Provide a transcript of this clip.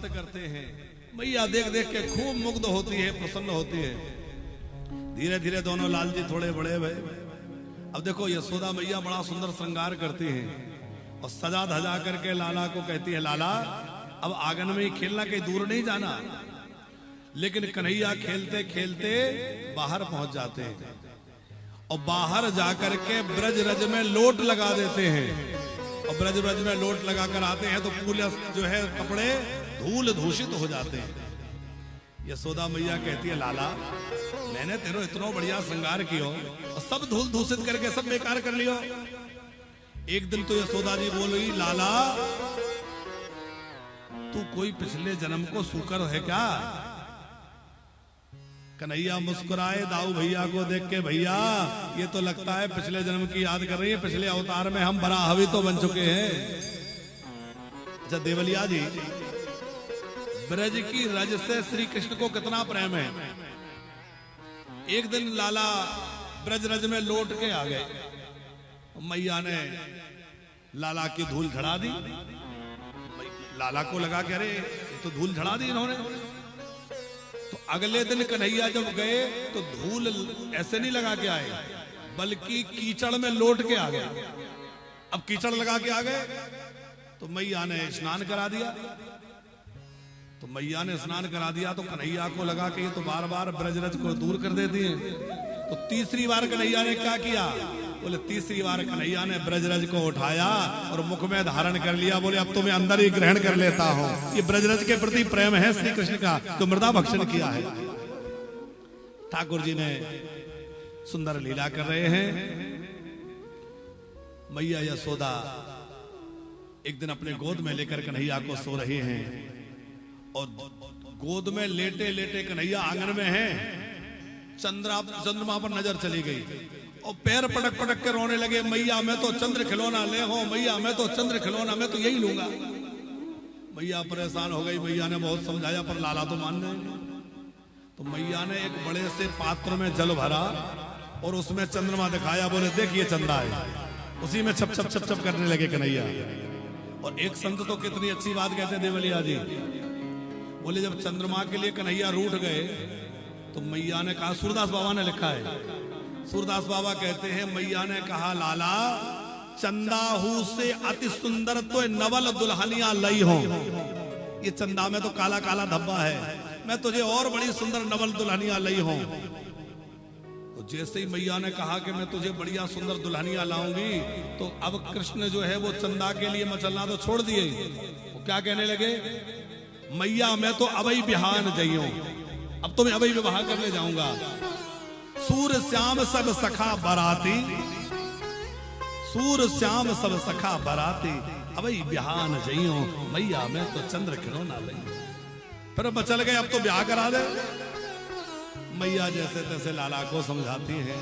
नृत्य करते हैं। मैया देख देख के खूब मुग्ध होती है, प्रसन्न होती है। धीरे धीरे दोनों लाल जी थोड़े बड़े भए। अब देखो यशोदा मैया बड़ा सुंदर श्रृंगार करती हैं और सजा धजा करके लाला को कहती है, लाला अब आंगन में ही खेलना, कहीं दूर नहीं जाना। लेकिन कन्हैया खेलते खेलते बाहर पहुंच जाते हैं और बाहर जाकर के ब्रज रज में लोट लगा देते हैं। और ब्रज रज में लोट लगा कर आते हैं तो पूरे जो है कपड़े धूल दूषित हो जाते हैं। यशोदा मैया कहती है, लाला मैंने तेरो इतना बढ़िया श्रृंगार कियो और सब धूल दूषित करके सब बेकार कर लियो। एक दिन तो यशोदा जी बोल रही, लाला तू कोई पिछले जन्म को सूकर है क्या? कन्हैया मुस्कुराए दाऊ भैया को देख के, भैया ये तो लगता है पिछले जन्म की याद कर रही है, पिछले अवतार में हम बराहवी तो बन चुके हैं। अच्छा देवलिया जी, ब्रज की रज से श्री कृष्ण को कितना प्रेम है। एक दिन लाला ब्रज रज में लौट के आ गए, मैया ने लाला की धूल झड़ा दी। लाला को लगा कि अरे तो धूल झड़ा दी इन्होंने। तो अगले दिन कन्हैया जब गए तो धूल ऐसे नहीं लगा के आए, बल्कि कीचड़ में लौट के आ गए। अब कीचड़ लगा के आ गए तो मैया ने स्नान करा दिया। तो मैया ने स्नान करा दिया तो कन्हैया को लगा कि ये तो बार बार ब्रजरज को दूर कर देती है। तो तीसरी बार कन्हैया ने क्या किया? बोले तीसरी बार कन्हैया ने ब्रजरज को उठाया और मुख में धारण कर लिया। बोले अब तो मैं अंदर ही ग्रहण कर लेता हूं। ये ब्रजरज के प्रति प्रेम है श्री कृष्ण का, जो मृदा भक्षण किया है। ठाकुर जी ने सुंदर लीला कर रहे हैं। मैया यशोदा एक दिन अपने गोद में लेकर कन्हैया को सो रहे हैं और गोद में लेटे लेटे कन्हैया आंगन में है। चंद्रमा पर नजर चली गई और पैर पटक पटक के रोने लगे, मैया मैं तो चंद्र खिलौना ले हो, मैया मैं तो चंद्र खिलौना, मैं तो यही लूंगा। मैया परेशान हो गई। मैया ने बहुत समझाया पर लाला तो मान नहीं। तो मैया ने एक बड़े से पात्र में जल भरा और उसमें चंद्रमा दिखाया। बोले देखिए चंदा है। उसी में छप छप छप छप करने लगे कन्हैया। और एक संत तो कितनी अच्छी बात कहते देवलिया जी, बोले जब चंद्रमा के लिए कन्हैया रूठ गए तो मैया ने कहा, सूरदास बाबा ने लिखा है, सूरदास बाबा कहते हैं मैया ने कहा, लाला चंदाहू से अति सुंदर तो नवल दुल्हनिया लई हो। ये चंदा में तो काला काला धब्बा है, मैं तुझे और बड़ी सुंदर नवल दुल्हनिया लई हो। तो जैसे ही मैया ने कहा कि मैं तुझे बढ़िया सुंदर दुल्हनिया लाऊंगी, तो अब कृष्ण जो है वो चंदा के लिए मचलना तो छोड़ दिए। वो क्या कहने लगे, मैया मैं तो अबई बिहान जइयो, अब तो मैं अबई विवाह करने जाऊंगा। सूर श्याम सब सखा बराती, सूर श्याम सब सखा बराती, अबई बिहान जइयो, मैया मैं तो चंद्र खिलौना लई। फिर बचल गए, अब तो ब्याह करा दे। मैया जैसे तैसे लाला को समझाती हैं।